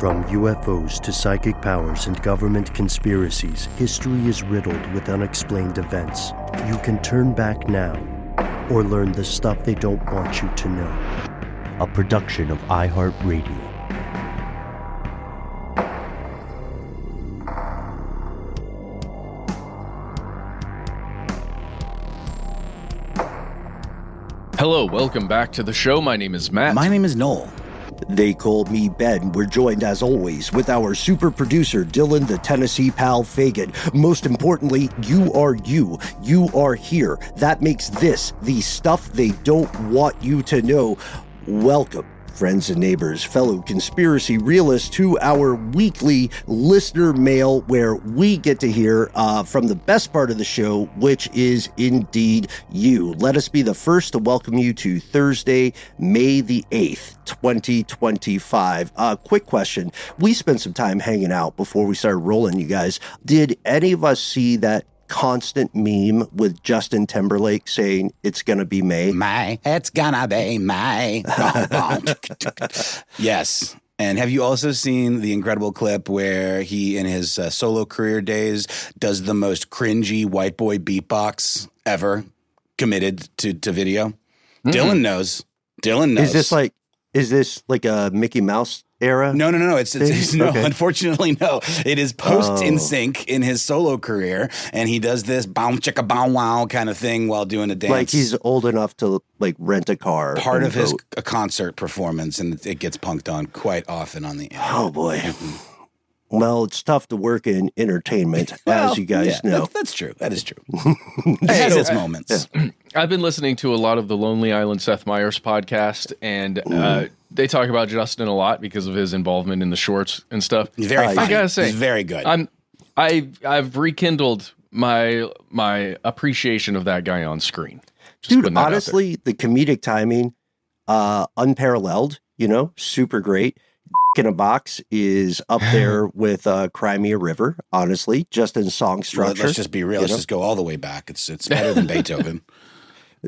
From UFOs to psychic powers and government conspiracies, history is riddled with unexplained events. You can turn back now or learn the stuff they don't want you to know. A production of iHeartRadio. Hello, welcome back to the show. My name is Matt. My name is Noel. They call me Ben. We're joined, as always, with our super producer, Dylan the Tennessee Pal Fagan. Most importantly, you are you. You are here. That makes this the stuff they don't want you to know. Welcome, friends and neighbors, fellow conspiracy realists, to our weekly listener mail, where we get to hear from the best part of the show, which is indeed you. Let us be the first to welcome you to Thursday, May the 8th, 2025. Quick question. We spent some time hanging out before we started rolling, you guys. Did any of us see that constant meme with Justin Timberlake saying it's gonna be May? May. It's gonna be May. Yes. And have you also seen the incredible clip where he, in his solo career days, does the most cringy white boy beatbox ever committed to video? Mm-hmm. Dylan knows. Is this like a Mickey Mouse era? No. It's no. Okay. Unfortunately, no. It is post NSYNC in his solo career, and he does this bow chicka bow wow kind of thing while doing a dance. Like he's old enough to like rent a car. Part of his concert performance, and it gets punked on quite often on the internet. Oh boy. Well, it's tough to work in entertainment, as you guys know. That's true. That is true. It has its moments. Yeah. I've been listening to a lot of the Lonely Island Seth Meyers podcast, and they talk about Justin a lot because of his involvement in the shorts and stuff. He's very funny. I gotta say, he's very good. I've rekindled my appreciation of that guy on screen. Dude, honestly, the comedic timing, unparalleled. Super great. In a Box is up there with Crimea River, honestly, just in song structure. Let's just be real. Let's just go all the way back. It's better than Beethoven.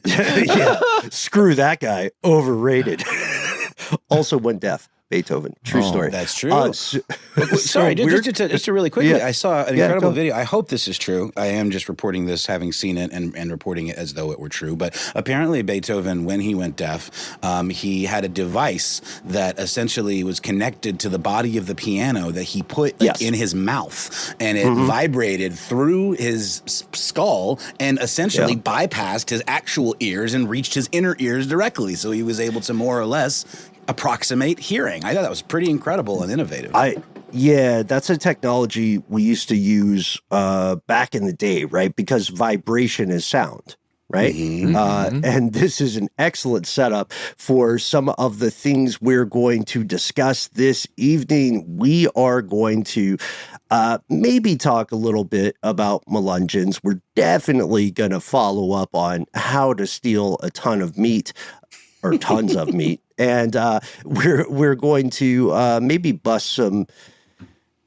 Yeah, screw that guy. Overrated. Also went deaf. Beethoven. True story. That's true. Sorry, just really quickly, I saw an incredible video. I hope this is true. I am just reporting this, having seen it and reporting it as though it were true. But apparently Beethoven, when he went deaf, he had a device that essentially was connected to the body of the piano that he put in his mouth. And it vibrated through his skull and essentially bypassed his actual ears and reached his inner ears directly. So he was able to more or less approximate hearing. I thought that was pretty incredible and innovative. That's a technology we used to use back in the day, right? Because vibration is sound, right? And this is an excellent setup for some of the things we're going to discuss this evening. We are going to maybe talk a little bit about Melungeons. We're definitely going to follow up on how to steal a ton of meat, or tons of meat. And we're going to maybe bust some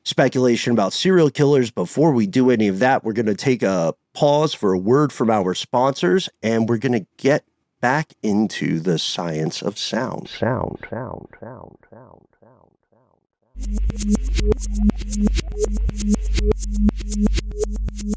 speculation about serial killers. Before we do any of that, we're going to take a pause for a word from our sponsors, and we're going to get back into the science of sound. Sound.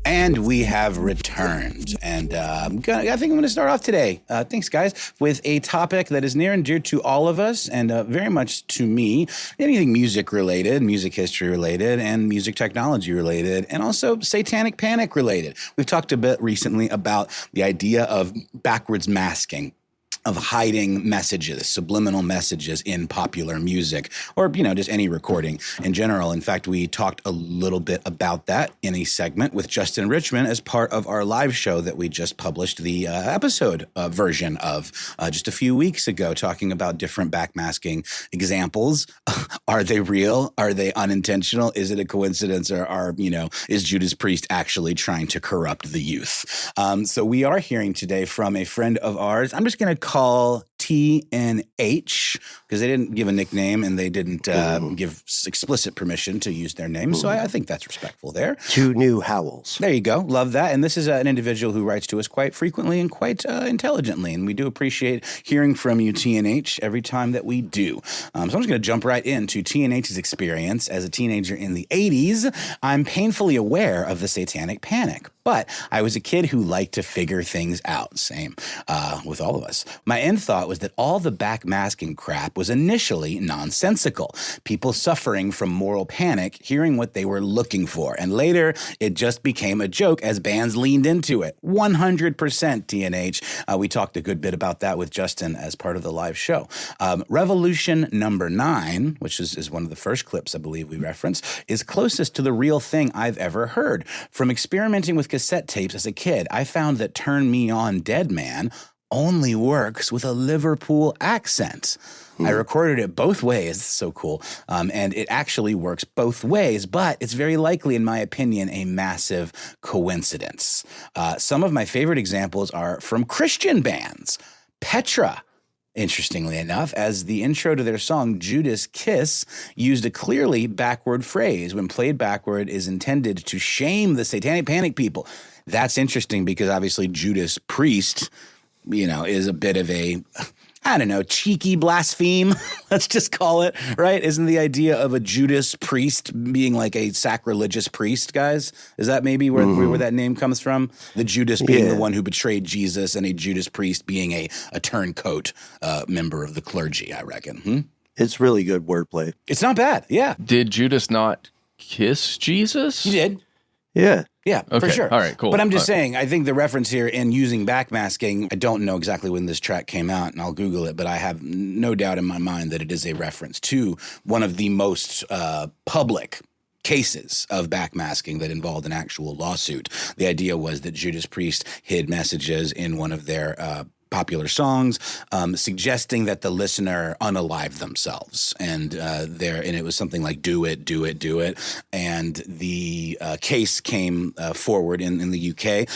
And we have returned. And I think I'm going to start off today, thanks guys, with a topic that is near and dear to all of us and very much to me. Anything music related, music history related, and music technology related, and also satanic panic related. We've talked a bit recently about the idea of backwards masking, of hiding messages, subliminal messages in popular music, or, just any recording in general. In fact, we talked a little bit about that in a segment with Justin Richmond as part of our live show that we just published the episode version of just a few weeks ago, talking about different backmasking examples. Are they real? Are they unintentional? Is it a coincidence? Or is Judas Priest actually trying to corrupt the youth? So we are hearing today from a friend of ours. I'm just going to call TNH, because they didn't give a nickname and they didn't give explicit permission to use their name. So I think that's respectful there. Two new Howells. There you go. Love that. And this is an individual who writes to us quite frequently and quite intelligently. And we do appreciate hearing from you, TNH, every time that we do. So I'm just going to jump right into TNH's experience as a teenager in the 80s. I'm painfully aware of the satanic panic, but I was a kid who liked to figure things out. Same with all of us. My end thought was that all the backmasking crap was initially nonsensical. People suffering from moral panic, hearing what they were looking for. And later, it just became a joke as bands leaned into it. 100% TNH. We talked a good bit about that with Justin as part of the live show. Revolution number 9, which is one of the first clips I believe we referenced, is closest to the real thing I've ever heard. From experimenting with cassette tapes as a kid, I found that Turn Me On Dead Man only works with a Liverpool accent. I recorded it both ways. It's so cool. And it actually works both ways, but it's very likely, in my opinion, a massive coincidence. Some of my favorite examples are from Christian bands. Petra, interestingly enough, as the intro to their song Judas Kiss used a clearly backward phrase. When played backward is intended to shame the satanic panic people. That's interesting because obviously Judas Priest, is a bit of a, cheeky blaspheme. Let's just call it, right? Isn't the idea of a Judas priest being like a sacrilegious priest, guys? Is that maybe where that name comes from? The Judas being the one who betrayed Jesus and a Judas priest being a turncoat member of the clergy, I reckon. It's really good wordplay. It's not bad, yeah. Did Judas not kiss Jesus? He did. Yeah. Yeah, Okay. for sure. All right, cool. But I'm just saying, I think the reference here in using backmasking, I don't know exactly when this track came out, and I'll Google it, but I have no doubt in my mind that it is a reference to one of the most public cases of backmasking that involved an actual lawsuit. The idea was that Judas Priest hid messages in one of their popular songs, suggesting that the listener unalive themselves. And it was something like, do it, do it, do it. And the case came forward in the UK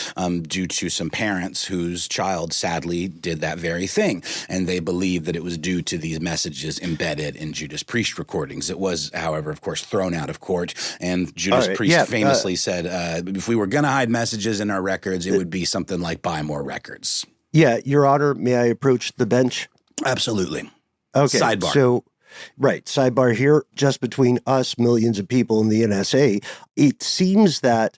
due to some parents whose child sadly did that very thing. And they believed that it was due to these messages embedded in Judas Priest recordings. It was, however, of course, thrown out of court. And Judas Priest famously said, if we were going to hide messages in our records, it would be something like buy more records. Yeah, Your Honor, may I approach the bench? Absolutely. Okay. Sidebar. So, sidebar here, just between us, millions of people in the NSA, it seems the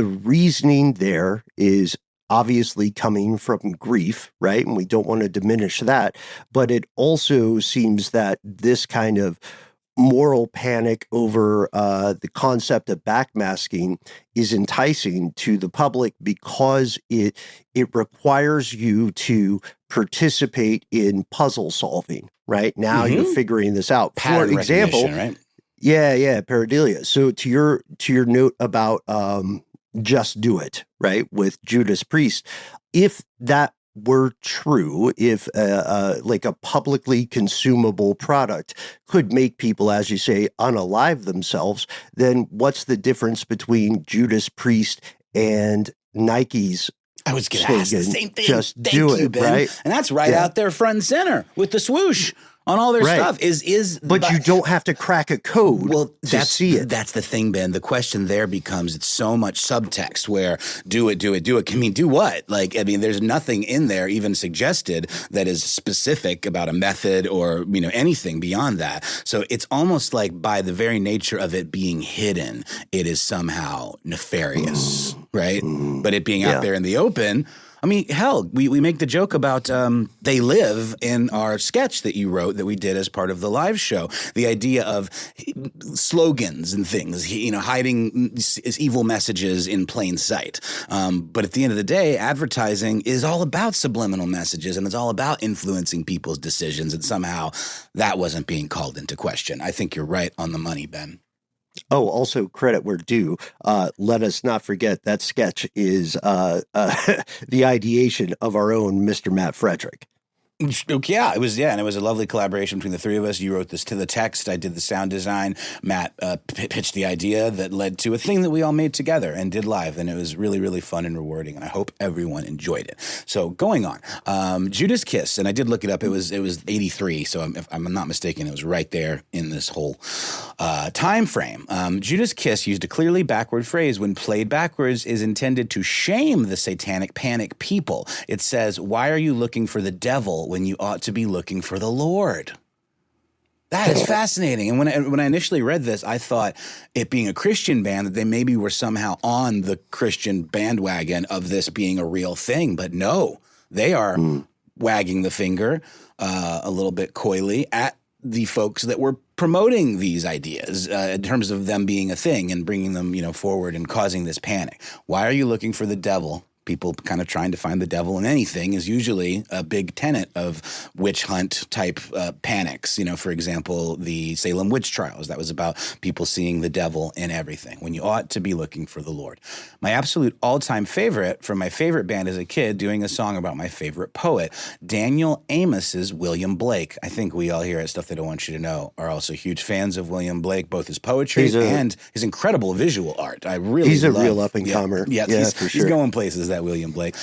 reasoning there is obviously coming from grief, right? And we don't want to diminish that. But it also seems that this kind of moral panic over the concept of backmasking is enticing to the public because it requires you to participate in puzzle solving, right? Now you're figuring this out. Pattern For example, right? Yeah, pareidolia. So to your note about just do it, right, with Judas Priest, if that were true, if like a publicly consumable product could make people, as you say, unalive themselves, then what's the difference between Judas Priest and Nike's? I was going to ask the same thing. Just Thank do you, it, Ben. right? And that's right out there front and center with the swoosh on all their stuff. But you don't have to crack a code to see it. That's the thing, Ben. The question there becomes, it's so much subtext where do it. I mean, do what? There's nothing in there even suggested that is specific about a method or, anything beyond that. So it's almost like by the very nature of it being hidden, it is somehow nefarious, right? But it being out there in the open, I mean, hell, we make the joke about They Live in our sketch that you wrote that we did as part of the live show. The idea of slogans and things, hiding evil messages in plain sight. But at the end of the day, advertising is all about subliminal messages and it's all about influencing people's decisions. And somehow that wasn't being called into question. I think you're right on the money, Ben. Oh, also credit where due. Let us not forget that sketch is the ideation of our own Mr. Matt Frederick. Yeah, it was. Yeah, and it was a lovely collaboration between the three of us. You wrote this to the text. I did the sound design. Matt pitched the idea that led to a thing that we all made together and did live, and it was really, really fun and rewarding. And I hope everyone enjoyed it. So going on, Judas Kiss, and I did look it up. It was 83. So if I'm not mistaken, it was right there in this whole time frame. Judas Kiss used a clearly backward phrase when played backwards is intended to shame the satanic panic people. It says, "Why are you looking for the devil when you ought to be looking for the Lord?" That is fascinating. And when I initially read this, I thought, it being a Christian band, that they maybe were somehow on the Christian bandwagon of this being a real thing. But no, they are wagging the finger a little bit coyly at the folks that were promoting these ideas in terms of them being a thing and bringing them, forward and causing this panic. Why are you looking for the devil? People kind of trying to find the devil in anything is usually a big tenet of witch hunt type panics. For example, the Salem witch trials. That was about people seeing the devil in everything when you ought to be looking for the Lord. My absolute all-time favorite from my favorite band as a kid, doing a song about my favorite poet, Daniel Amos's William Blake. I think we all here at Stuff They Don't Want You to Know are also huge fans of William Blake, both his poetry and his incredible visual art. He's a real up-and-comer. Yeah, for sure. He's going places, that William Blake.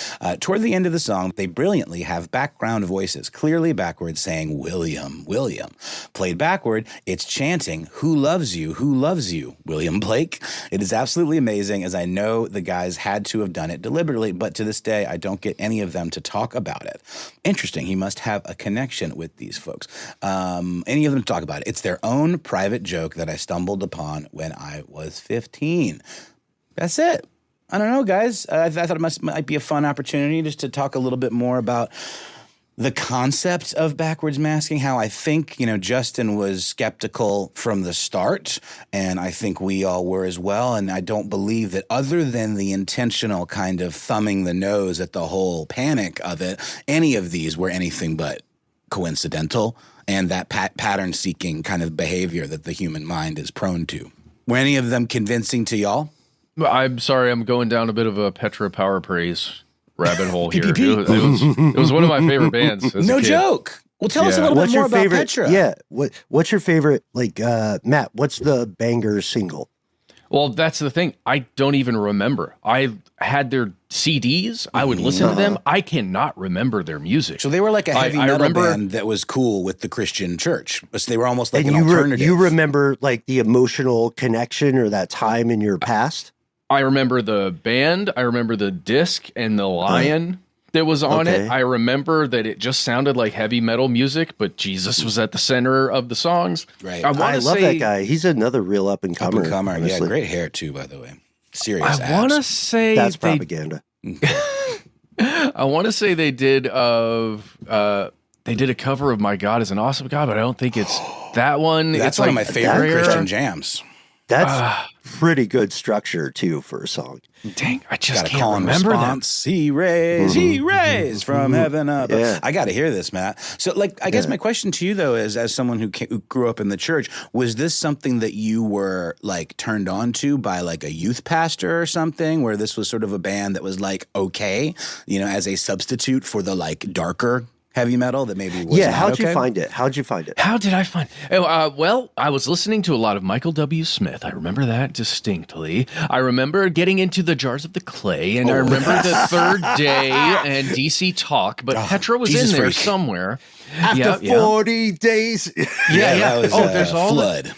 Toward the end of the song, they brilliantly have background voices, clearly backwards, saying, "William, William." Played backward, it's chanting, "Who loves you? Who loves you? William Blake." It is absolutely amazing, as I know the guys had to have done it deliberately, but to this day, I don't get any of them to talk about it. Interesting. He must have a connection with these folks. Any of them to talk about it. It's their own private joke that I stumbled upon when I was 15. That's it. I don't know, guys. I thought it might be a fun opportunity just to talk a little bit more about the concept of backwards masking, how I think, Justin was skeptical from the start, and I think we all were as well. And I don't believe that, other than the intentional kind of thumbing the nose at the whole panic of it, any of these were anything but coincidental, and that pattern-seeking kind of behavior that the human mind is prone to. Were any of them convincing to y'all? I'm sorry, I'm going down a bit of a Petra power praise rabbit hole here. It was one of my favorite bands. No joke. Well, tell us a little bit more about Petra. Yeah. What's your favorite, Matt, what's the banger single? Well, that's the thing. I don't even remember. I had their CDs. I would listen to them. I cannot remember their music. So they were like a heavy metal band that was cool with the Christian church. So they were almost like an alternative. You remember the emotional connection or that time in your past? I remember the band. I remember the disc and the lion that was on it. I remember that it just sounded like heavy metal music, but Jesus was at the center of the songs. Right. I love that guy. He's another real up-and-comer. Up-and-comer. Yeah, great hair too, by the way. Serious I want to say that's propaganda. I want to say they did a cover of "My God Is an Awesome God," but I don't think it's that one. That's one of my favorite Christian jams. That's pretty good structure too for a song. Dang, I just can't can't remember that. He raised from heaven up. Yeah. I got to hear this, Matt. So, I guess my question to you though is, as someone who grew up in the church, was this something that you were turned on to by a youth pastor or something, where this was sort of a band that was okay, as a substitute for the darker heavy metal that maybe was how'd you find it? How did I find it? Well, I was listening to a lot of Michael W. Smith. I remember that distinctly. I remember getting into the Jars of the Clay, and I remember the Third Day and DC Talk, but Petra was in there somewhere. After 40 days. That was there's all Flood.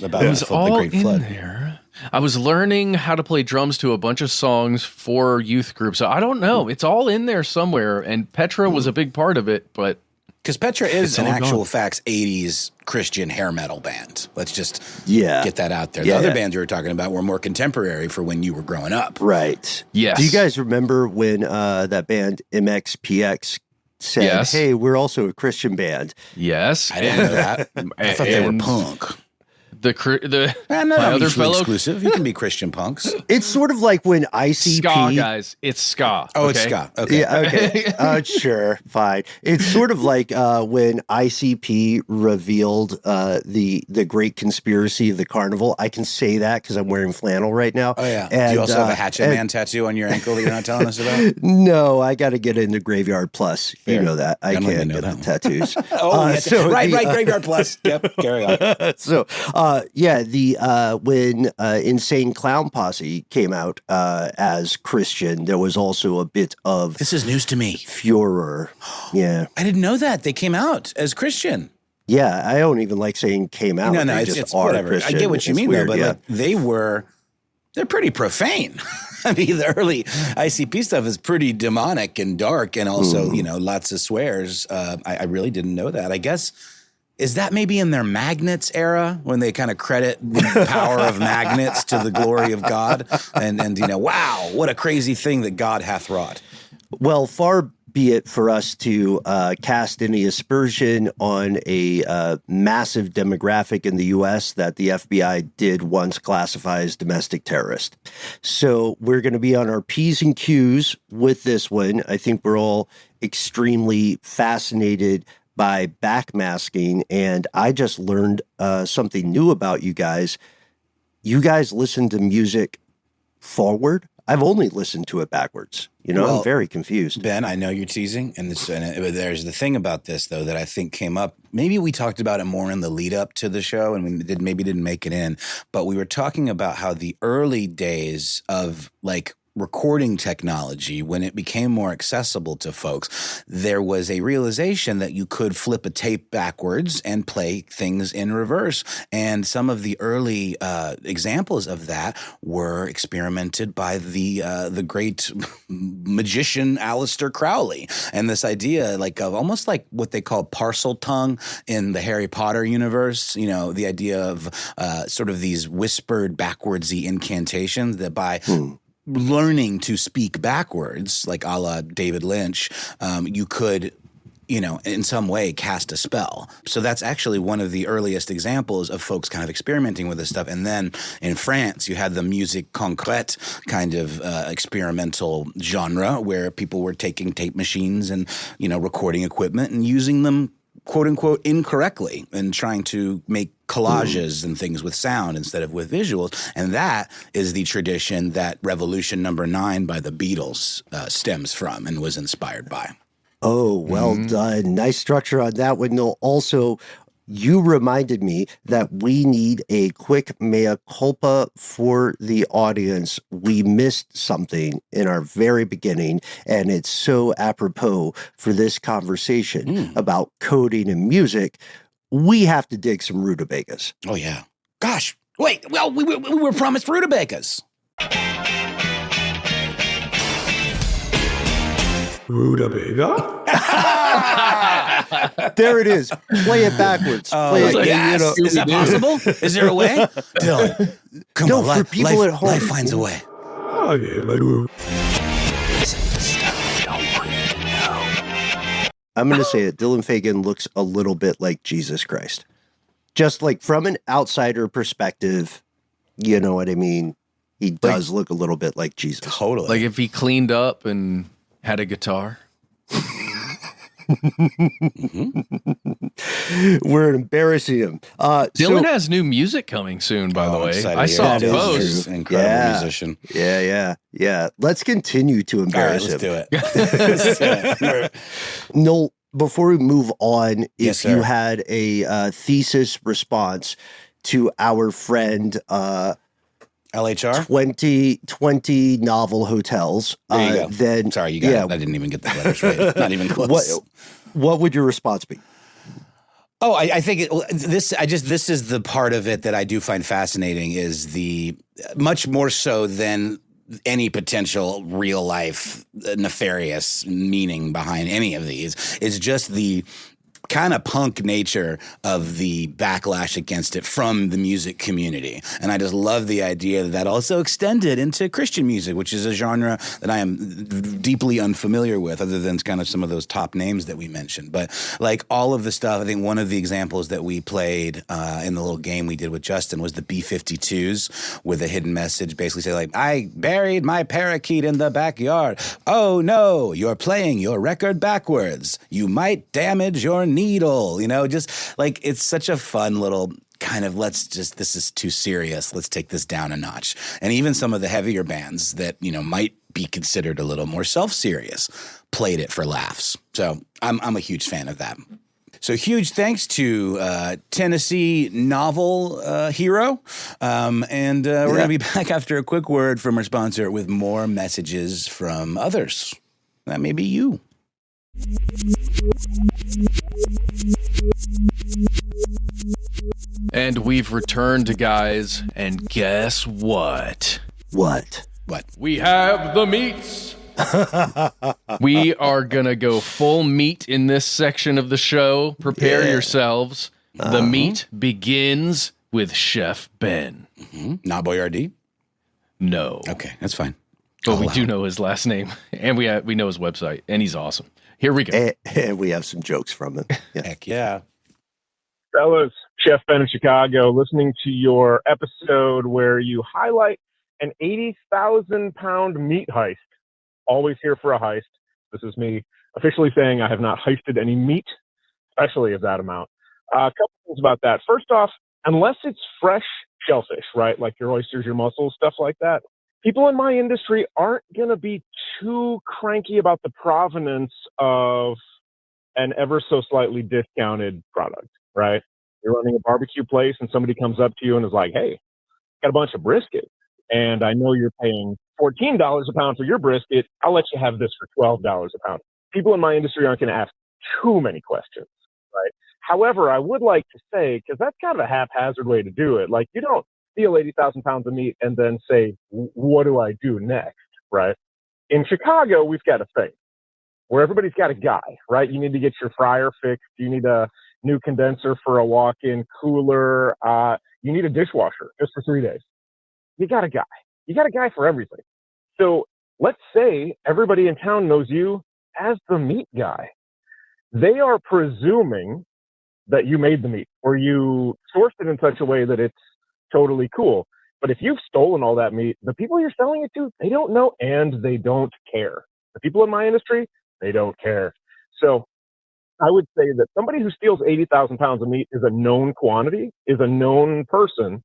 About it was the all Great in Flood. there. I was learning how to play drums to a bunch of songs for youth groups. So I don't know. It's all in there somewhere, and Petra was a big part of it, but because Petra is an actual facts 80s Christian hair metal band. Let's just get that out there. The other bands you were talking about were more contemporary for when you were growing up. Right. Yes. Do you guys remember when that band MXPX said, "Hey, we're also a Christian band"? Yes. I didn't know that. I thought they were punk. the Not my other mutually fellow exclusive. You can be Christian punks. It's sort of like when ICP. ska guys. It's ska. Oh, it's ska. Okay. Yeah, okay. Sure, fine. It's sort of like when ICP revealed the great conspiracy of the carnival. I can say that because I'm wearing flannel right now. Oh, yeah. And, do you also have a Hatchet Man tattoo on your ankle that you're not telling us about? No, I got to get into Graveyard Plus. Fair. You know that. I don't can't know get that the tattoos. right, Graveyard Plus. Yep, carry on. So, when Insane Clown Posse came out as Christian, there was also a bit of This is news to me. furor. Yeah. I didn't know that. They came out as Christian. Yeah, I don't even like saying came out. No, They it's just are whatever. Christian. I get what you It's mean, weird, though, but yeah. like, they're pretty profane. I mean, the early ICP stuff is pretty demonic and dark and also, lots of swears. I really didn't know that. I guess, is that maybe in their magnets era when they kind of credit the power of magnets to the glory of God? And wow, what a crazy thing that God hath wrought. Well, far be it for us to cast any aspersion on a massive demographic in the U.S. that the FBI did once classify as domestic terrorist. So we're going to be on our P's and Q's with this one. I think we're all extremely fascinated by backmasking, and I just learned something new about you guys. You guys listen to music forward. I've only listened to it backwards. I'm very confused. Ben, I know you're teasing, and there's the thing about this, though, that I think came up. Maybe we talked about it more in the lead up to the show, and we maybe didn't make it in. But we were talking about how the early days of like recording technology, when it became more accessible to folks, there was a realization that you could flip a tape backwards and play things in reverse. And some of the early examples of that were experimented by the great magician Aleister Crowley. And this idea of almost like what they call parcel tongue in the Harry Potter universe, the idea of sort of these whispered backwardsy incantations that by learning to speak backwards, like a la David Lynch, you could, in some way cast a spell. So that's actually one of the earliest examples of folks kind of experimenting with this stuff. And then in France, you had the musique concrète kind of experimental genre where people were taking tape machines and, recording equipment and using them, quote unquote, incorrectly and trying to make collages and things with sound instead of with visuals. And that is the tradition that Revolution Number 9 by the Beatles stems from and was inspired by. Oh, well done. Nice structure on that one. Also, you reminded me that we need a quick mea culpa for the audience. We missed something in our very beginning, and it's so apropos for this conversation about coding and music. We have to dig some rutabagas. Oh, yeah. Gosh. Wait. Well, we were promised rutabagas. Rutabaga? There it is. Play it backwards. Play it. Yes. Is that possible? Is there a way? Dylan, come No, on. for people at home. Life finds a way. Oh, yeah, but I'm going to say it. Dylan Fagan looks a little bit like Jesus Christ. Just like from an outsider perspective, you know what I mean? He does look a little bit like Jesus. Totally. Like if he cleaned up and had a guitar. We're embarrassing him. Dylan has new music coming soon, by the way. I saw a post. Incredible musician. Yeah. Let's continue to embarrass All right, him. let's do it. Noel, before we move on, Yes, if you sir. had a thesis response to our friend LHR? 20 novel hotels, There you go. then Sorry, you got it. I didn't even get the letters right. Not even close. What would your response be? Oh, I think this is the part of it that I do find fascinating is the much more so than any potential real life nefarious meaning behind any of these is just the kind of punk nature of the backlash against it from the music community. And I just love the idea that also extended into Christian music, which is a genre that I am deeply unfamiliar with, other than kind of some of those top names that we mentioned. But like all of the stuff, I think one of the examples that we played in the little game we did with Justin was the B-52s with a hidden message, basically say like, I buried my parakeet in the backyard. Oh no, you're playing your record backwards. You might damage your needle. You know, just like it's such a fun little kind of this is too serious. Let's take this down a notch. And even some of the heavier bands that, you know, might be considered a little more self-serious played it for laughs. So I'm a huge fan of that. So huge thanks to Tennessee novel hero. And we're going to be back after a quick word from our sponsor with more messages from others. That may be you. And we've returned, guys. And guess what? What? We have the meats. We are going to go full meat in this section of the show. Prepare yourselves. The meat begins with Chef Ben. Not Boyardee? No. Okay, that's fine. But we do know his last name, and we know his website, and he's awesome. Here we go. And we have some jokes from him. Yeah. Heck yeah. Fellas, Chef Ben in Chicago, listening to your episode where you highlight an 80,000-pound meat heist. Always here for a heist. This is me officially saying I have not heisted any meat, especially of that amount. A couple things about that. First off, unless it's fresh shellfish, right, like your oysters, your mussels, stuff like that, people in my industry aren't going to be too cranky about the provenance of an ever so slightly discounted product, right? You're running a barbecue place and somebody comes up to you and is like, hey, got a bunch of brisket, and I know you're paying $14 a pound for your brisket. I'll let you have this for $12 a pound. People in my industry aren't going to ask too many questions, right? However, I would like to say, because that's kind of a haphazard way to do it. Like, you don't steal 80,000 pounds of meat and then say, what do I do next, right? In Chicago, we've got a thing where everybody's got a guy, right? You need to get your fryer fixed. You need a new condenser for a walk-in cooler. You need a dishwasher just for 3 days. You got a guy. You got a guy for everything. So let's say everybody in town knows you as the meat guy. They are presuming that you made the meat or you sourced it in such a way that it's totally cool. But if you've stolen all that meat, the people you're selling it to, they don't know and they don't care. The people in my industry, they don't care. So I would say that somebody who steals 80,000 pounds of meat is a known quantity, is a known person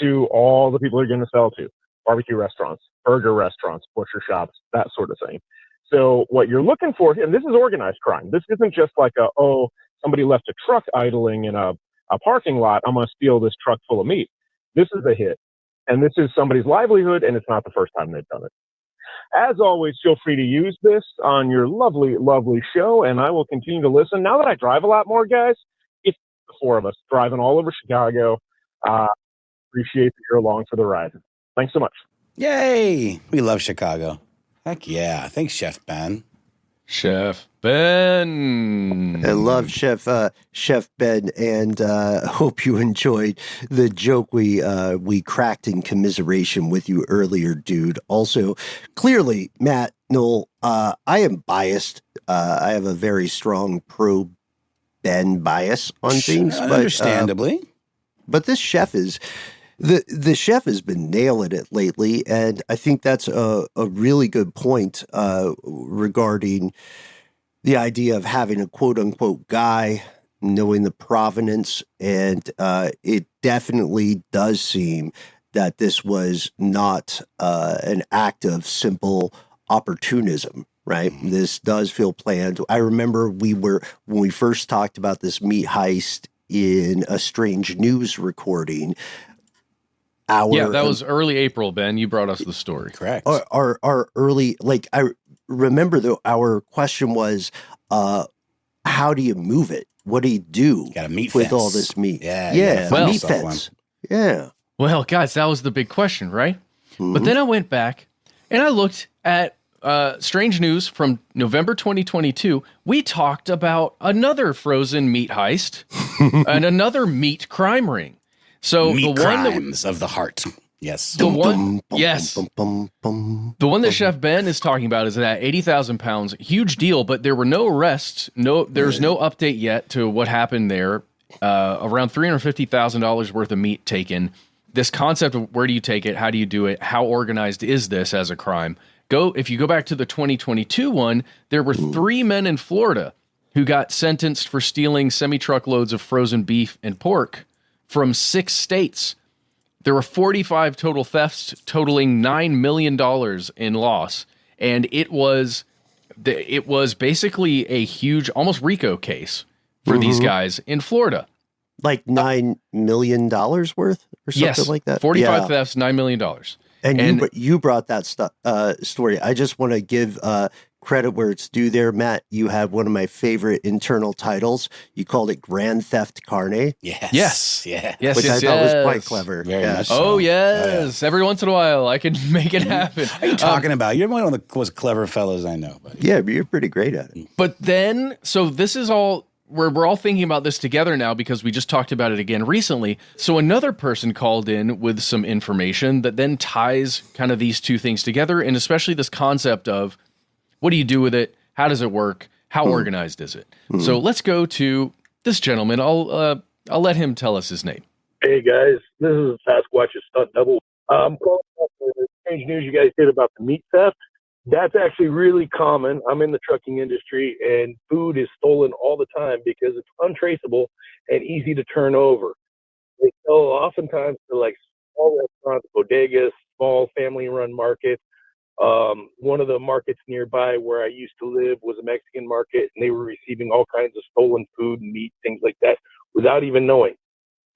to all the people they're going to sell to. Barbecue restaurants, burger restaurants, butcher shops, that sort of thing. So what you're looking for, and this is organized crime. This isn't just like somebody left a truck idling in a parking lot. I'm going to steal this truck full of meat. This is a hit. And this is somebody's livelihood, and it's not the first time they've done it. As always, feel free to use this on your lovely, lovely show, and I will continue to listen. Now that I drive a lot more, guys, it's the four of us driving all over Chicago. Appreciate that you're along for the ride. Thanks so much. Yay! We love Chicago. Heck yeah. Thanks, Chef Ben. Chef Ben. I love Chef Ben, and hope you enjoyed the joke we cracked in commiseration with you earlier, dude. Also, clearly, Matt, Noel, I am biased. I have a very strong pro Ben bias on things, but understandably. But this chef is. The chef has been nailing it lately, and I think that's a really good point regarding the idea of having a quote-unquote guy, knowing the provenance, and it definitely does seem that this was not an act of simple opportunism, right? This does feel planned. I remember when we first talked about this meat heist in a Strange News recording, that was early April, Ben. You brought us the story. Correct. Our early, like, I remember though, our question was, how do you move it? What do you do got a meat with fence. all this meat? Yeah. Well, meat fence. Yeah. Well, guys, that was the big question, right? Mm-hmm. But then I went back and I looked at strange news from November 2022. We talked about another frozen meat heist and another meat crime ring. So Meat the one crimes of the heart. Yes. the one that Chef Ben is talking about is that 80,000 pounds, huge deal, but there were no arrests. There's no update yet to what happened there. Around $350,000 worth of meat taken. This concept of where do you take it? How do you do it? How organized is this as a crime? If you go back to the 2022 one, there were 3 men in Florida who got sentenced for stealing semi-truckloads of frozen beef and pork from 6 states. There were 45 total thefts, totaling $9 million in loss. And it was basically a huge, almost RICO case for these guys in Florida. Like $9 million worth or something like that? 45 thefts, $9 million. And you brought that story. I just want to give credit where it's due there, Matt. You had one of my favorite internal titles. You called it Grand Theft Carne. Yes. Which I thought was quite clever. Very much so. Oh, yes. Every once in a while, I can make it happen. What are you talking about? You're one of the most clever fellows I know. Buddy. Yeah, you're pretty great at it. But then, so this is all... We're all thinking about this together now because we just talked about it again recently. So another person called in with some information that then ties kind of these two things together, and especially this concept of what do you do with it? How does it work? How organized is it? So let's go to this gentleman. I'll let him tell us his name. Hey guys, this is Sasquatch's stunt double. I'm calling about the strange news you guys did about the meat theft. That's actually really common. I'm in the trucking industry, and food is stolen all the time because it's untraceable and easy to turn over. They sell oftentimes to like small restaurants, bodegas, small family-run markets. One of the markets nearby where I used to live was a Mexican market, and they were receiving all kinds of stolen food and meat, things like that, without even knowing.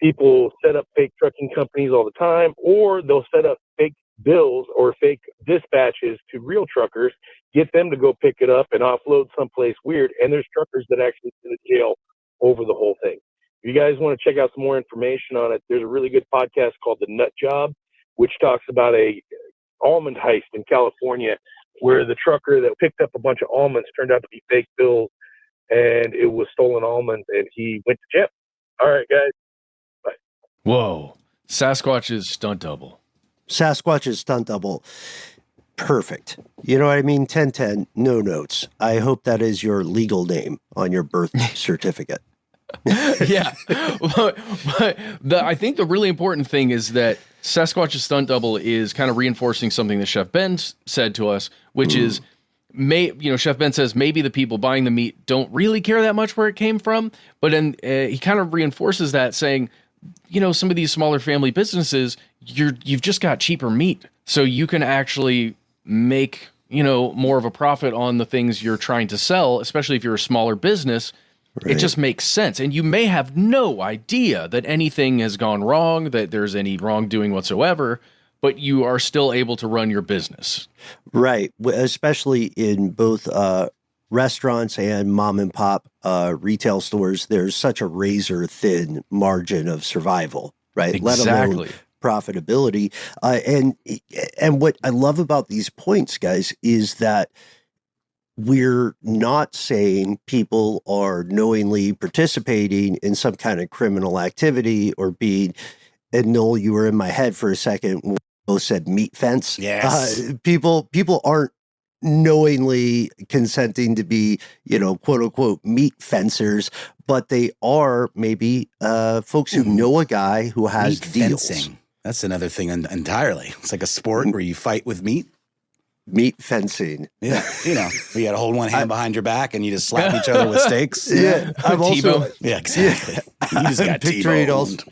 People set up fake trucking companies all the time, or they'll set up fake bills or fake dispatches to real truckers, get them to go pick it up and offload someplace weird. And there's truckers that actually go to jail over the whole thing. If you guys want to check out some more information on it, there's a really good podcast called The Nut Job, which talks about a almond heist in California where the trucker that picked up a bunch of almonds turned out to be fake bills, and it was stolen almonds, and he went to jail. All right, guys. Bye. Whoa. Sasquatch's stunt double. Sasquatch's stunt double. Perfect. You know what I mean? 1010, no notes. I hope that is your legal name on your birth certificate. Yeah. But I think the really important thing is that Sasquatch's stunt double is kind of reinforcing something that Chef Ben said to us, which is, Chef Ben says maybe the people buying the meat don't really care that much where it came from, but then he kind of reinforces that saying, some of these smaller family businesses, you've just got cheaper meat, so you can actually make, more of a profit on the things you're trying to sell, especially if you're a smaller business. Right. It just makes sense. And you may have no idea that anything has gone wrong, that there's any wrongdoing whatsoever, but you are still able to run your business. Right. Especially in both restaurants and mom and pop retail stores, there's such a razor thin margin of survival, right? Exactly. Let alone profitability. And what I love about these points, guys, is that we're not saying people are knowingly participating in some kind of criminal activity or being, and Noel, you were in my head for a second when we both said meat fence. Yes. People aren't knowingly consenting to be, quote unquote meat fencers, but they are maybe folks who know a guy who has meat deals. Fencing. That's another thing entirely. It's like a sport where you fight with meat. Meat fencing. Yeah. You got to hold one hand behind your back and you just slap each other with stakes. Yeah. I'm also, yeah, exactly. You just got T-boned.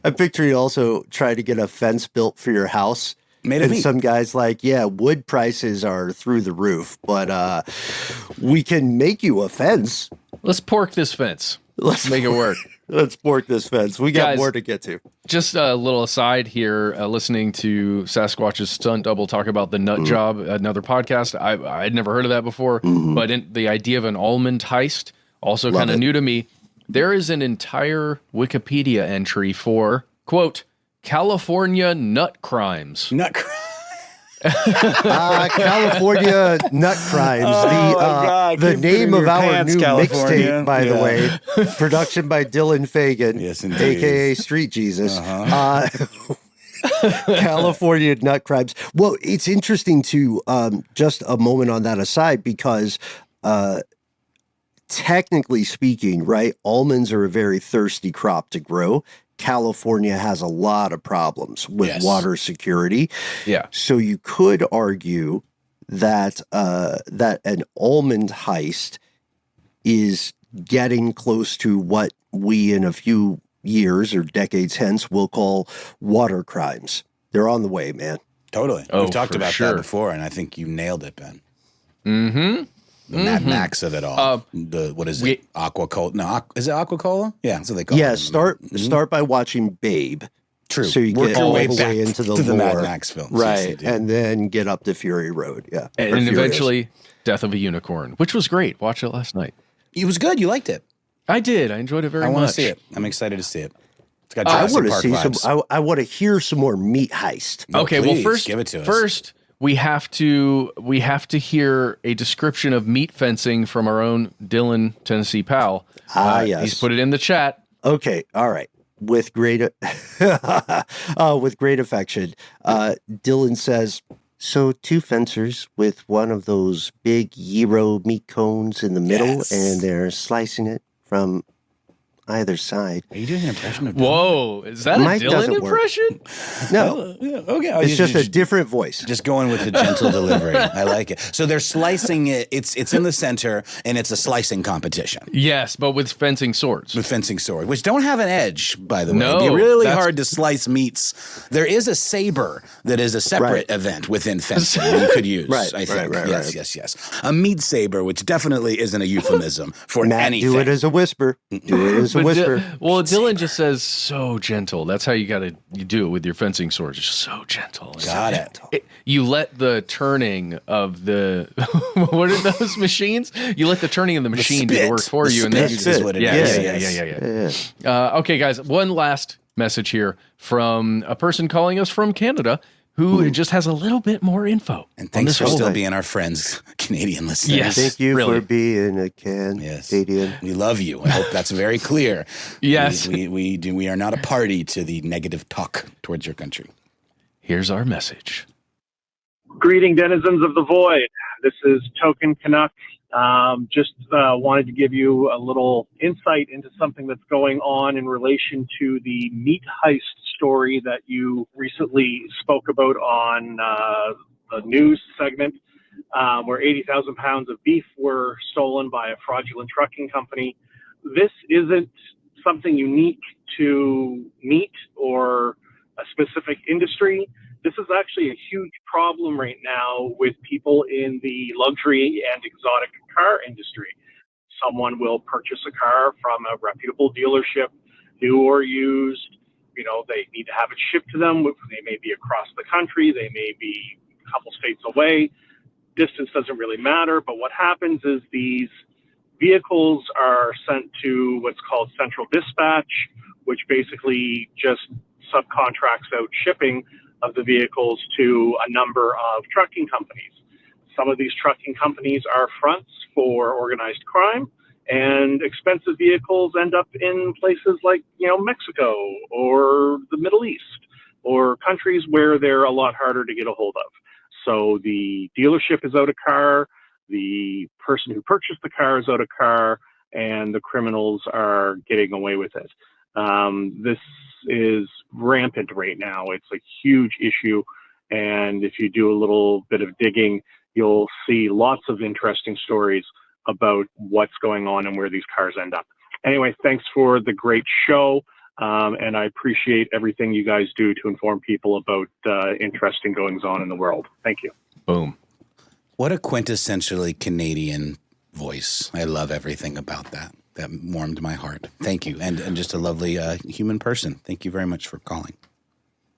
I'm picturing also trying to get a fence built for your house. Made of meat. Some guys like, wood prices are through the roof, but we can make you a fence. Let's pork this fence. Let's make it work. Let's pork this fence. We got more to get to. Just a little aside here, listening to Sasquatch's stunt double talk about the Nut Job, another podcast. I'd never heard of that before, but the idea of an almond heist, also kind of new to me. There is an entire Wikipedia entry for, quote, California nut crimes. California Nut Crimes. The name of our new mixtape, by the way. Production by Dylan Fagan, yes, indeed. a.k.a. Street Jesus. California Nut Crimes. Well, it's interesting to just a moment on that aside, because technically speaking, right, almonds are a very thirsty crop to grow. California has a lot of problems with water security. Yeah. So you could argue that that an almond heist is getting close to what we in a few years or decades hence will call water crimes. They're on the way, man. Totally. We've talked about that before, and I think you nailed it, Ben. Mm-hmm. The Mad Max of it all. What is it? Aquacola? No, is it Aquacola? Yeah, that's what they call it. Yeah, start by watching Babe. True. So you get all the way into the lore, Mad Max films. Right, yes, and then get up to Fury Road. Yeah. And eventually Death of a Unicorn, which was great. Watched it last night. It was good. You liked it. I did. I enjoyed it very much. I want to see it. I'm excited to see it. It's got I Jurassic want to Park see vibes. I want to hear some more Meat Heist. Okay, please, well, first, give it to us. First, we have to hear a description of meat fencing from our own Dylan, Tennessee pal. Yes. He's put it in the chat. Okay, all right. With great affection, Dylan says, so 2 fencers with one of those big gyro meat cones in the middle, and they're slicing it from either side. Are you doing an impression of Dylan? Whoa, is that Mike a Dylan doesn't work. impression? No. Okay. It's just a different voice. Just going with the gentle delivery. I like it. So they're slicing it. It's in the center, and it's a slicing competition. Yes, but with fencing swords. With fencing sword, which don't have an edge, by the way. No, It'd be really hard to slice meats. There is a saber that is a separate event within fencing you could use, I think. Yes. A meat saber, which definitely isn't a euphemism for anything. Do it as a whisper. Do it as a whisper. Well, Dylan just says so gentle. That's how you do it with your fencing swords. Just so gentle. Got it. You let the turning of the what are those machines? You let the turning of the machine do the work for you, and then you is what it is. Yeah. Okay, guys. One last message here from a person calling us from Canada who just has a little bit more info. And thanks for still being our friends, Canadian listeners. Yes, thank you for being a Canadian. We love you. I hope that's very clear. Yes. We are not a party to the negative talk towards your country. Here's our message. Greeting, denizens of the void. This is Token Canuck. Just wanted to give you a little insight into something that's going on in relation to the meat heist story that you recently spoke about on the news segment, where 80,000 pounds of beef were stolen by a fraudulent trucking company. This isn't something unique to meat or a specific industry. This is actually a huge problem right now with people in the luxury and exotic car industry. Someone will purchase a car from a reputable dealership, new or used. You know, they need to have it shipped to them. They may be across the country. They may be a couple states away. Distance doesn't really matter. But what happens is these vehicles are sent to what's called central dispatch, which basically just subcontracts out shipping of the vehicles to a number of trucking companies. Some of these trucking companies are fronts for organized crime, and expensive vehicles end up in places like, Mexico or the Middle East or countries where they're a lot harder to get a hold of. So the dealership is out a car, the person who purchased the car is out a car, and the criminals are getting away with it. This is rampant right now. It's a huge issue. And if you do a little bit of digging, you'll see lots of interesting stories about what's going on and where these cars end up. Anyway, thanks for the great show. And I appreciate everything you guys do to inform people about interesting goings on in the world. Thank you. Boom. What a quintessentially Canadian voice. I love everything about that. That warmed my heart. Thank you. And just a lovely human person. Thank you very much for calling.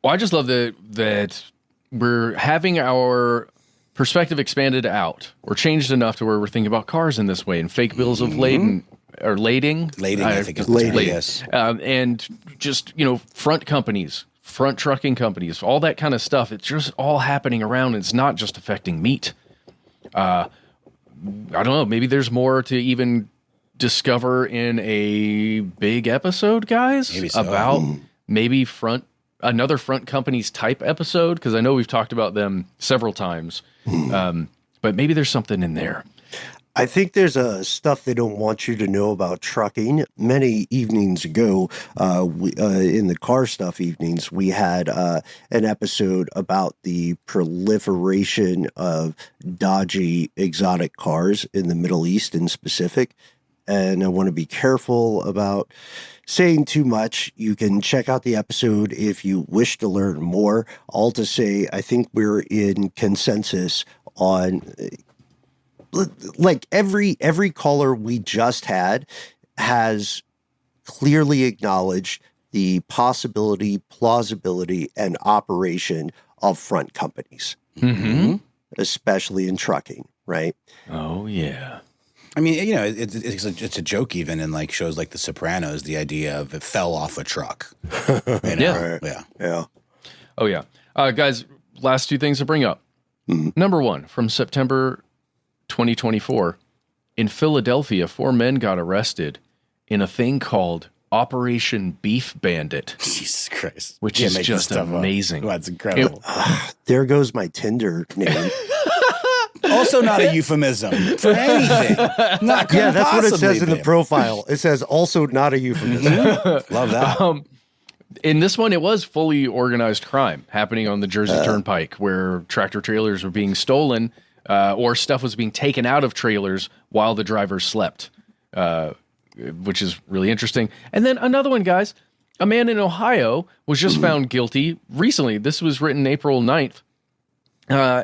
Well, I just love that we're having our perspective expanded out or changed enough to where we're thinking about cars in this way and fake bills of lading. I think it's lading, yes. And just, front companies front trucking companies, all that kind of stuff. It's just all happening around. It's not just affecting meat. I don't know. Maybe there's more to even discover in a big episode, guys, Maybe so. about maybe another front companies type episode. Cause I know we've talked about them several times. But maybe there's something in there. I think there's stuff they don't want you to know about trucking. Many evenings ago, in the car stuff evenings, we had an episode about the proliferation of dodgy exotic cars in the Middle East in specific. And I want to be careful about saying too much. You can check out the episode if you wish to learn more. All to say, I think we're in consensus on... like every caller we just had has clearly acknowledged the possibility, plausibility, and operation of front companies, especially in trucking, right? Oh, yeah. I mean, you know, it's a joke even in like shows like The Sopranos, the idea of it fell off a truck. You know? Yeah. Oh, yeah. Guys, last two things to bring up. Number one, from September 2024, in Philadelphia, 4 men got arrested in a thing called Operation Beef Bandit. Jesus Christ. Which is just amazing. Oh, that's incredible. There goes my Tinder name. Also not a euphemism for anything. Yeah, that's what it says in the profile. It says also not a euphemism. Love that. In this one, it was fully organized crime happening on the Jersey Turnpike, where tractor trailers were being stolen, or stuff was being taken out of trailers while the drivers slept, which is really interesting. And then another one, guys, a man in Ohio was just found guilty recently. This was written April 9th.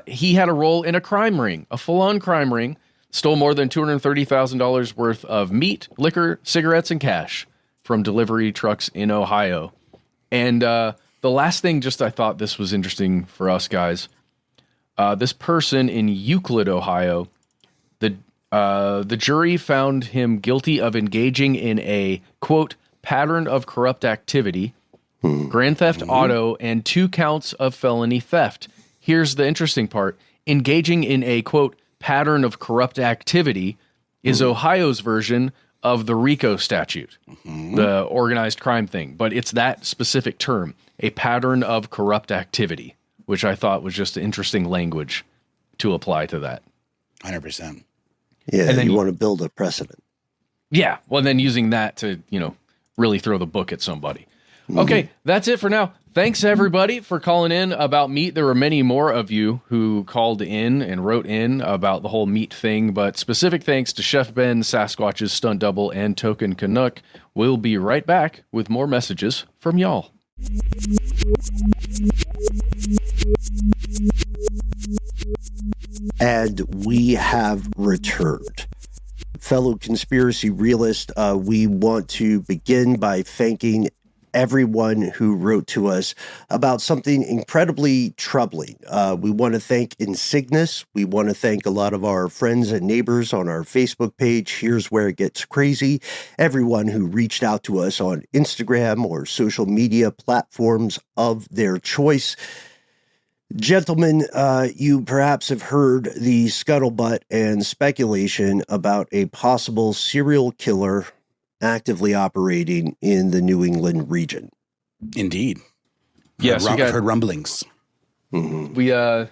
He had a role in a crime ring, a full-on crime ring, stole more than $230,000 worth of meat, liquor, cigarettes, and cash from delivery trucks in Ohio. And the last thing, just I thought this was interesting for us guys. This person in Euclid, Ohio, the jury found him guilty of engaging in a, quote, pattern of corrupt activity, grand theft auto, and 2 counts of felony theft. Here's the interesting part. Engaging in a, quote, pattern of corrupt activity is Ohio's version of the RICO statute, the organized crime thing. But it's that specific term, a pattern of corrupt activity, which I thought was just interesting language to apply to that. 100%. Yeah, and then you want to build a precedent. Yeah, well, then using that to, really throw the book at somebody. Okay, that's it for now. Thanks, everybody, for calling in about meat. There were many more of you who called in and wrote in about the whole meat thing, but specific thanks to Chef Ben, Sasquatch's stunt double, and Token Canuck. We'll be right back with more messages from y'all. And we have returned. Fellow conspiracy realists, we want to begin by thanking everyone who wrote to us about something incredibly troubling. We want to thank Insignis. We want to thank a lot of our friends and neighbors on our Facebook page. Here's where it gets crazy. Everyone who reached out to us on Instagram or social media platforms of their choice. Gentlemen, you perhaps have heard the scuttlebutt and speculation about a possible serial killer actively operating in the New England region. Indeed. Yes, I've heard rumblings. We over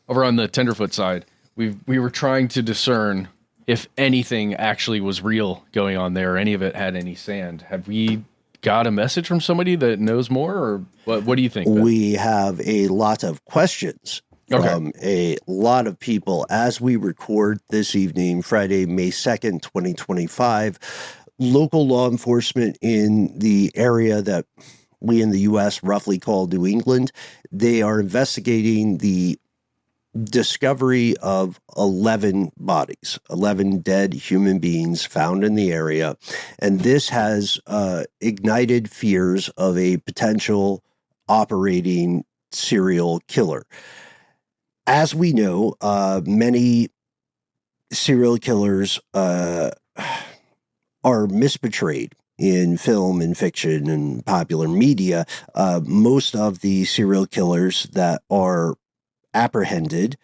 on the Tenderfoot side, we were trying to discern if anything actually was real going on there, or any of it had any sand. Have we got a message from somebody that knows more, or what do you think, Ben? We have a lot of questions from a lot of people as we record this evening, Friday, May 2nd, 2025. Local law enforcement in the area that we in the U.S. roughly call New England, they are investigating the discovery of 11 bodies, 11 dead human beings found in the area. And this has ignited fears of a potential operating serial killer. As we know, many serial killers are misportrayed in film and fiction and popular media, most of the serial killers that are apprehended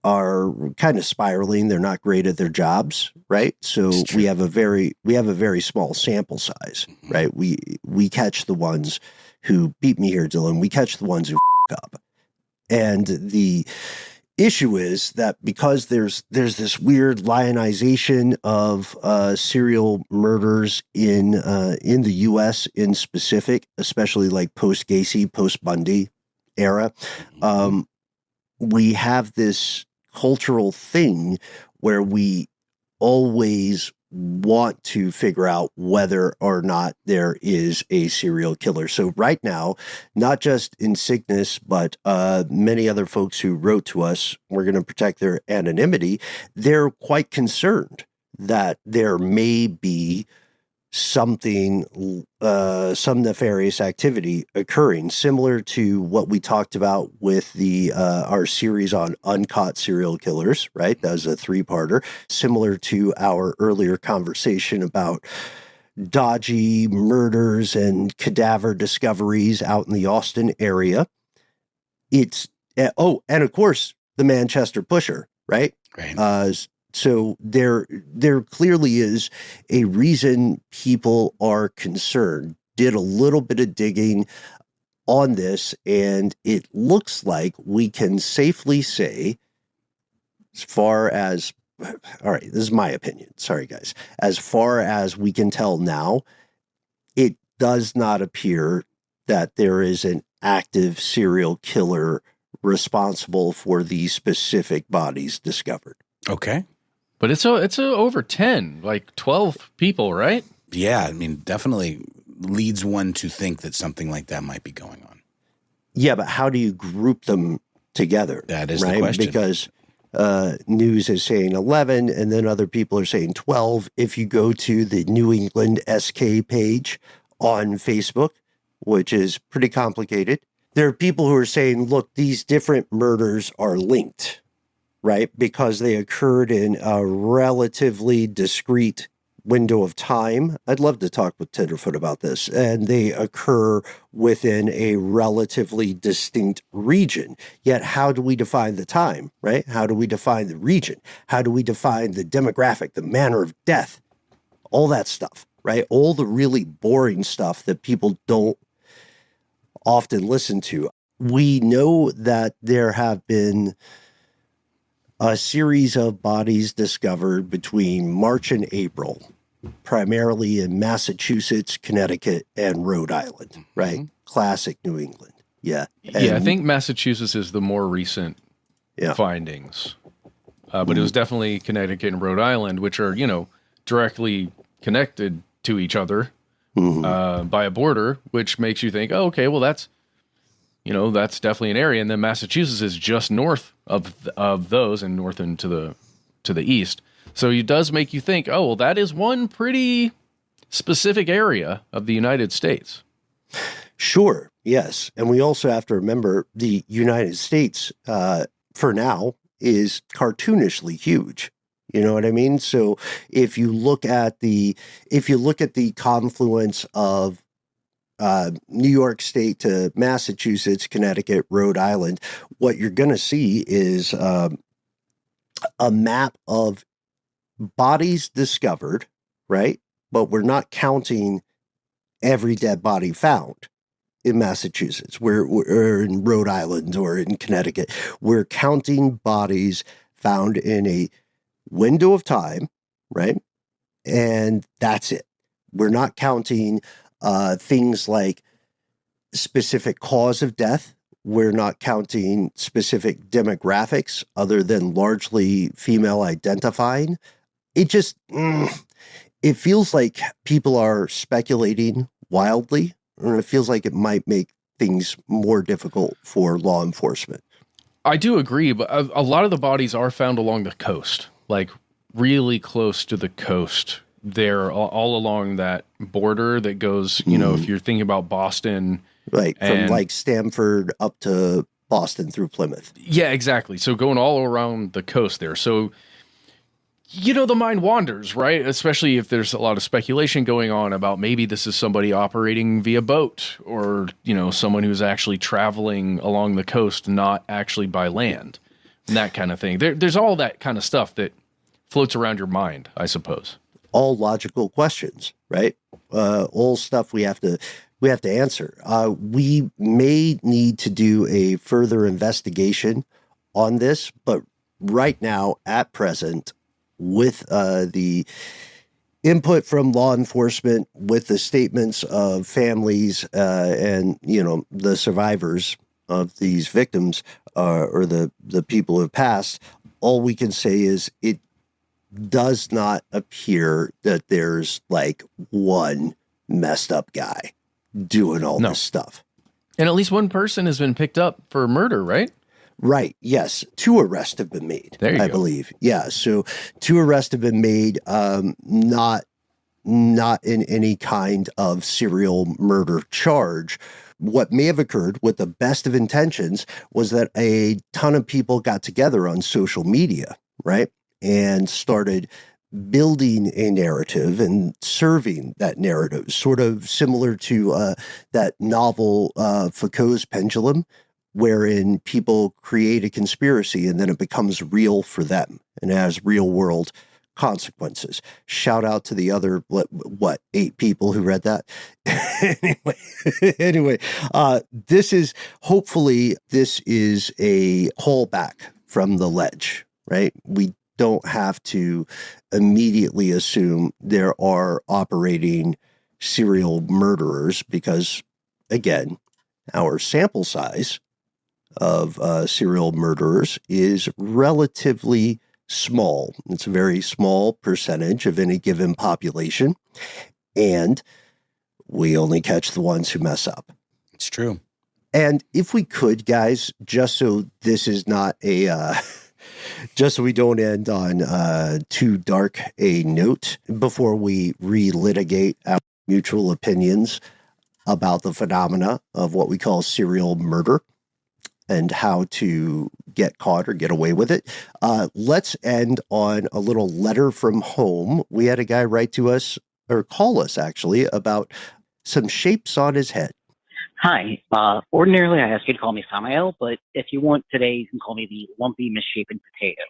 are kind of spiraling. They're not great at their jobs, right? So we have a very small sample size, right? We catch the ones who beat me here, Dylan. We catch the ones who up. And the issue is that because there's this weird lionization of serial murders in the U.S. in specific, especially like post Gacy, post Bundy era, we have this cultural thing where we always want to figure out whether or not there is a serial killer. So right now, not just Ignicus, but many other folks who wrote to us, we're going to protect their anonymity. They're quite concerned that there may be something, some nefarious activity occurring, similar to what we talked about with the our series on uncaught serial killers, right? That was a 3-parter, similar to our earlier conversation about dodgy murders and cadaver discoveries out in the Austin area. It's, and of course, the Manchester Pusher, right? Right. So there clearly is a reason people are concerned. Did a little bit of digging on this, and it looks like we can safely say, as far as, all right, this is my opinion. Sorry, guys. As far as we can tell now, it does not appear that there is an active serial killer responsible for these specific bodies discovered. Okay. But it's over 10, like 12 people, right? Yeah, I mean, definitely leads one to think that something like that might be going on. Yeah, but how do you group them together? That is right? the question. Because news is saying 11, and then other people are saying 12. If you go to the New England SK page on Facebook, which is pretty complicated, there are people who are saying, look, these different murders are linked, right? Because they occurred in a relatively discrete window of time. I'd love to talk with Tenderfoot about this. And they occur within a relatively distinct region. Yet how do we define the time, right? How do we define the region? How do we define the demographic, the manner of death? All that stuff, right? All the really boring stuff that people don't often listen to. We know that there have been a series of bodies discovered between March and April, primarily in Massachusetts, Connecticut, and Rhode Island, right? Mm-hmm. Classic New England. Yeah. I think Massachusetts is the more recent findings. But it was definitely Connecticut and Rhode Island, which are, directly connected to each other by a border, which makes you think, oh, okay, well, that's definitely an area. And then Massachusetts is just north of those and north into the east. So it does make you think, oh, well, that is one pretty specific area of the United States. Sure. Yes. And we also have to remember the United States, for now, is cartoonishly huge. You know what I mean? So if you look at the confluence of New York State to Massachusetts, Connecticut, Rhode Island, what you're going to see is a map of bodies discovered, right? But we're not counting every dead body found in Massachusetts. We're in Rhode Island or in Connecticut. We're counting bodies found in a window of time, right? And that's it. We're not counting things like specific cause of death. We're not counting specific demographics other than largely female identifying. It just, it feels like people are speculating wildly, and it feels like it might make things more difficult for law enforcement. I do agree, but a lot of the bodies are found along the coast, like really close to the coast. They're all along that border that goes, if you're thinking about Boston. Right, from like Stamford up to Boston through Plymouth. Yeah, exactly. So going all around the coast there. So the mind wanders, right? Especially if there's a lot of speculation going on about maybe this is somebody operating via boat or, someone who's actually traveling along the coast, not actually by land and that kind of thing. There's all that kind of stuff that floats around your mind, I suppose. All logical questions, right? All stuff we have to answer. We may need to do a further investigation on this, but right now, at present, with the input from law enforcement, with the statements of families and the survivors of these victims or the people who have passed, all we can say is it does not appear that there's like one messed up guy doing all this stuff. And at least one person has been picked up for murder, right? Right. Yes. 2 arrests have been made. There you go. I believe. Yeah. So 2 arrests have been made, not in any kind of serial murder charge. What may have occurred with the best of intentions was that a ton of people got together on social media, right? And started building a narrative and serving that narrative, sort of similar to that novel Foucault's Pendulum, wherein people create a conspiracy and then it becomes real for them and has real world consequences. Shout out to the other, 8 people who read that. anyway, this is a callback from the ledge, right? We don't have to immediately assume there are operating serial murderers because, again, our sample size of serial murderers is relatively small. It's a very small percentage of any given population, and we only catch the ones who mess up. It's true. And if we could, guys, just so this is not a... just so we don't end on too dark a note before we relitigate our mutual opinions about the phenomena of what we call serial murder and how to get caught or get away with it. Let's end on a little letter from home. We had a guy write to us, or call us actually, about some shapes on his head. Hi. Ordinarily, I ask you to call me Samael, but if you want today, you can call me the lumpy, misshapen potato.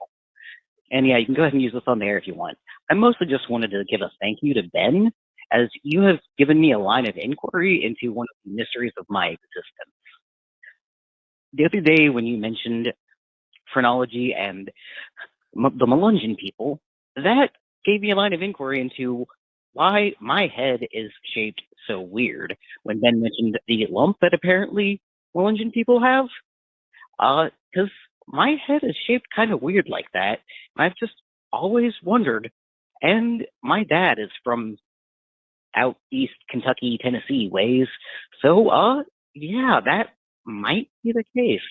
And yeah, you can go ahead and use this on the air if you want. I mostly just wanted to give a thank you to Ben, as you have given me a line of inquiry into one of the mysteries of my existence. The other day, when you mentioned phrenology and the Melungeon people, that gave me a line of inquiry into why my head is shaped so weird. When Ben mentioned the lump that apparently Melungeon people have, because my head is shaped kind of weird like that. I've just always wondered. And my dad is from out east Kentucky, Tennessee ways. So, yeah, that might be the case.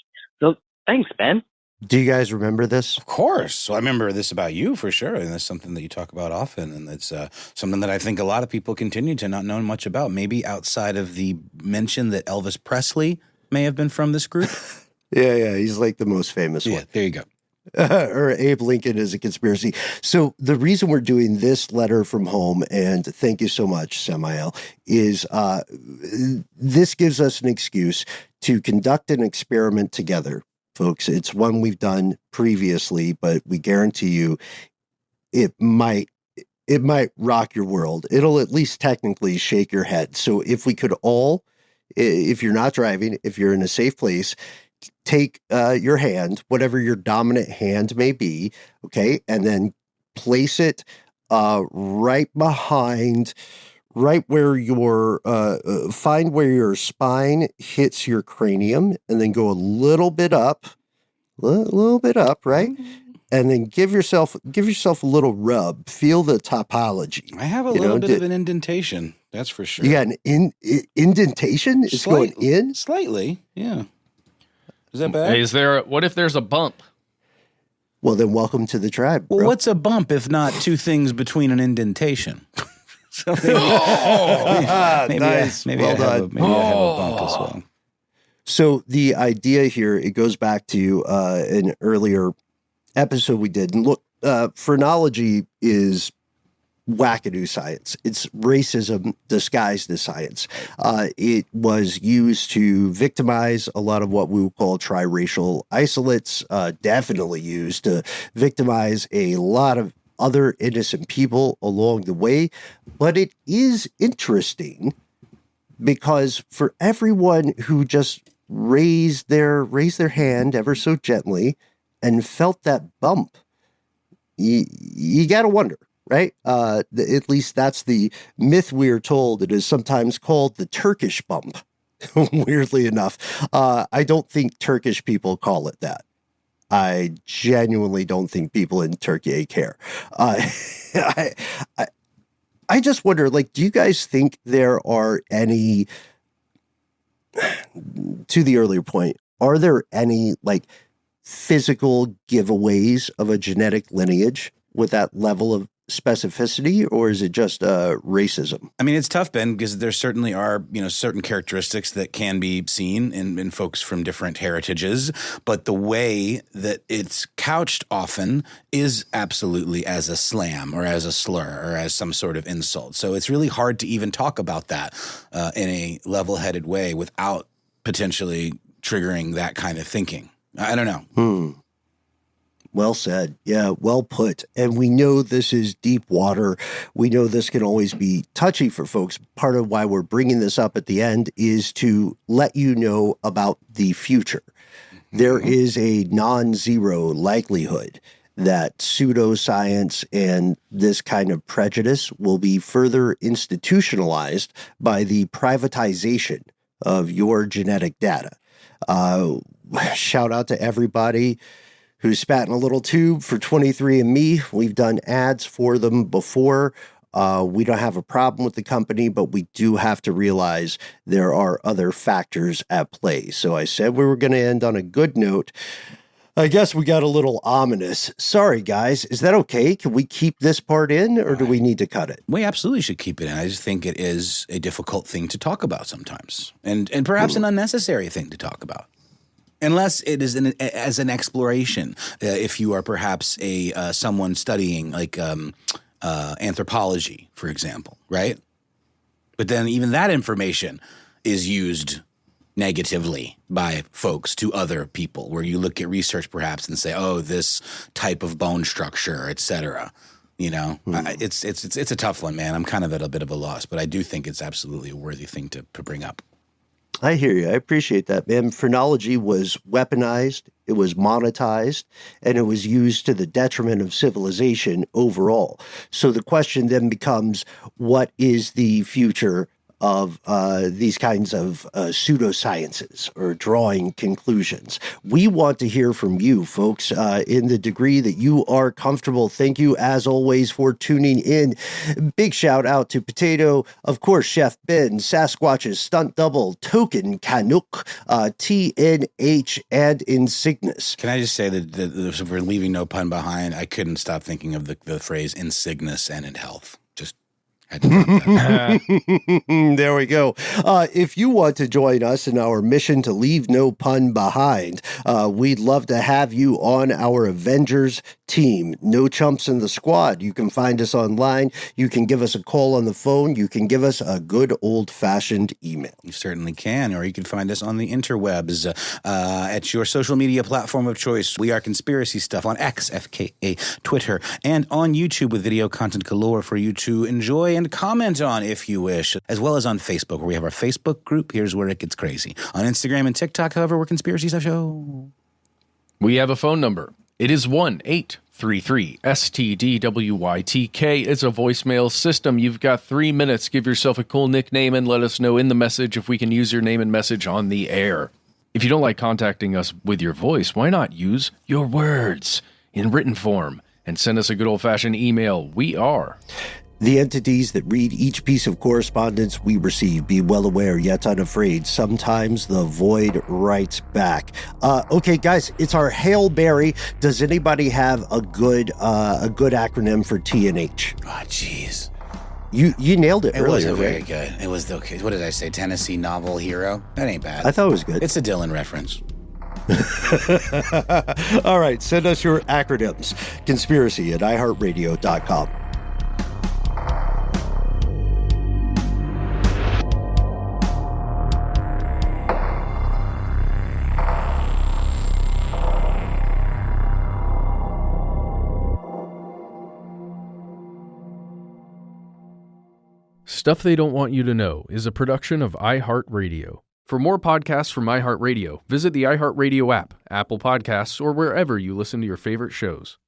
So, thanks, Ben. Do you guys remember this? Of course. So I remember this about you for sure. And that's something that you talk about often. And it's something that I think a lot of people continue to not know much about, maybe outside of the mention that Elvis Presley may have been from this group. Yeah. He's like the most famous one. Yeah, there you go. Or Abe Lincoln is a conspiracy. So the reason we're doing this letter from home, and thank you so much, Samael, is this gives us an excuse to conduct an experiment together. Folks, it's one we've done previously, but we guarantee you it might rock your world. It'll at least technically shake your head. So if we could all, if you're not driving, if you're in a safe place, take your hand, whatever your dominant hand may be, okay, and then place it right behind, right where your, find where your spine hits your cranium, and then go a little bit up, right? And then give yourself a little rub. Feel the topology. I have a little bit of an indentation, that's for sure. You got an indentation? It's going in? Slightly, yeah. Is that bad? What if there's a bump? Well, then welcome to the tribe, bro. Well, what's a bump if not two things between an indentation? So maybe, nice. Maybe I have a bump as well. So the idea here, it goes back to an earlier episode we did. And look, phrenology is wackadoo science. It's racism disguised as science. It was used to victimize a lot of what we would call triracial isolates, definitely used to victimize a lot of other innocent people along the way. But it is interesting because for everyone who just raised their hand ever so gently and felt that bump, you got to wonder. Right? At least that's the myth we're told. It is sometimes called the Turkish bump. Weirdly enough, I don't think Turkish people call it that. I genuinely don't think people in Turkey care. I just wonder, like, do you guys think there are any, to the earlier point, are there any, like, physical giveaways of a genetic lineage with that level of specificity, or is it just racism? I mean, it's tough, Ben, because there certainly are, certain characteristics that can be seen in folks from different heritages, but the way that it's couched often is absolutely as a slam or as a slur or as some sort of insult. So it's really hard to even talk about that in a level-headed way without potentially triggering that kind of thinking. I don't know. Well said. Yeah, well put. And we know this is deep water. We know this can always be touchy for folks. Part of why we're bringing this up at the end is to let you know about the future. There is a non-zero likelihood that pseudoscience and this kind of prejudice will be further institutionalized by the privatization of your genetic data. Shout out to everybody who's spat in a little tube for 23andMe. We've done ads for them before. We don't have a problem with the company, but we do have to realize there are other factors at play. So I said we were going to end on a good note. I guess we got a little ominous. Sorry, guys. Is that okay? Can we keep this part in, or do we need to cut it? We absolutely should keep it in. I just think it is a difficult thing to talk about sometimes, and perhaps an unnecessary thing to talk about. Unless it is as an exploration, if you are perhaps someone studying like anthropology, for example, right? But then even that information is used negatively by folks to other people, where you look at research perhaps and say, "Oh, this type of bone structure, etc." It's a tough one, man. I'm kind of at a bit of a loss, but I do think it's absolutely a worthy thing to bring up. I hear you. I appreciate that, man. Phrenology was weaponized, it was monetized, and it was used to the detriment of civilization overall. So the question then becomes, what is the future of these kinds of pseudosciences or drawing conclusions? We want to hear from you, folks, in the degree that you are comfortable. Thank you, as always, for tuning in. Big shout out to Potato, of course, Chef Ben, Sasquatch's Stunt Double, Token, Canuck, TNH, and Insignis. Can I just say that we're leaving no pun behind? I couldn't stop thinking of the phrase Insignis and in health. There we go. If you want to join us in our mission to leave no pun behind, we'd love to have you on our Avengers team. No chumps in the squad. You can find us online. You can give us a call on the phone. You can give us a good old-fashioned email. You certainly can. Or you can find us on the interwebs at your social media platform of choice. We are Conspiracy Stuff on X, FKA, Twitter, and on YouTube with video content galore for you to enjoy and comment on if you wish, as well as on Facebook, where we have our Facebook group. Here's where it gets crazy. On Instagram and TikTok, however, we're Conspiracy Stuff Show. We have a phone number. It is 1-833-STDWYTK. It's a voicemail system. You've got 3 minutes. Give yourself a cool nickname and let us know in the message if we can use your name and message on the air. If you don't like contacting us with your voice, why not use your words in written form and send us a good old-fashioned email? We are the entities that read each piece of correspondence we receive. Be well aware, yet unafraid. Sometimes the void writes back. Okay, guys, it's our Hail Berry. Does anybody have a good acronym for TNH? Oh, jeez. You nailed it earlier. It wasn't very good. It was okay. What did I say? Tennessee Novel Hero? That ain't bad. I thought it was good. It's a Dylan reference. All right, send us your acronyms. Conspiracy at iHeartRadio.com. Stuff They Don't Want You to Know is a production of iHeartRadio. For more podcasts from iHeartRadio, visit the iHeartRadio app, Apple Podcasts, or wherever you listen to your favorite shows.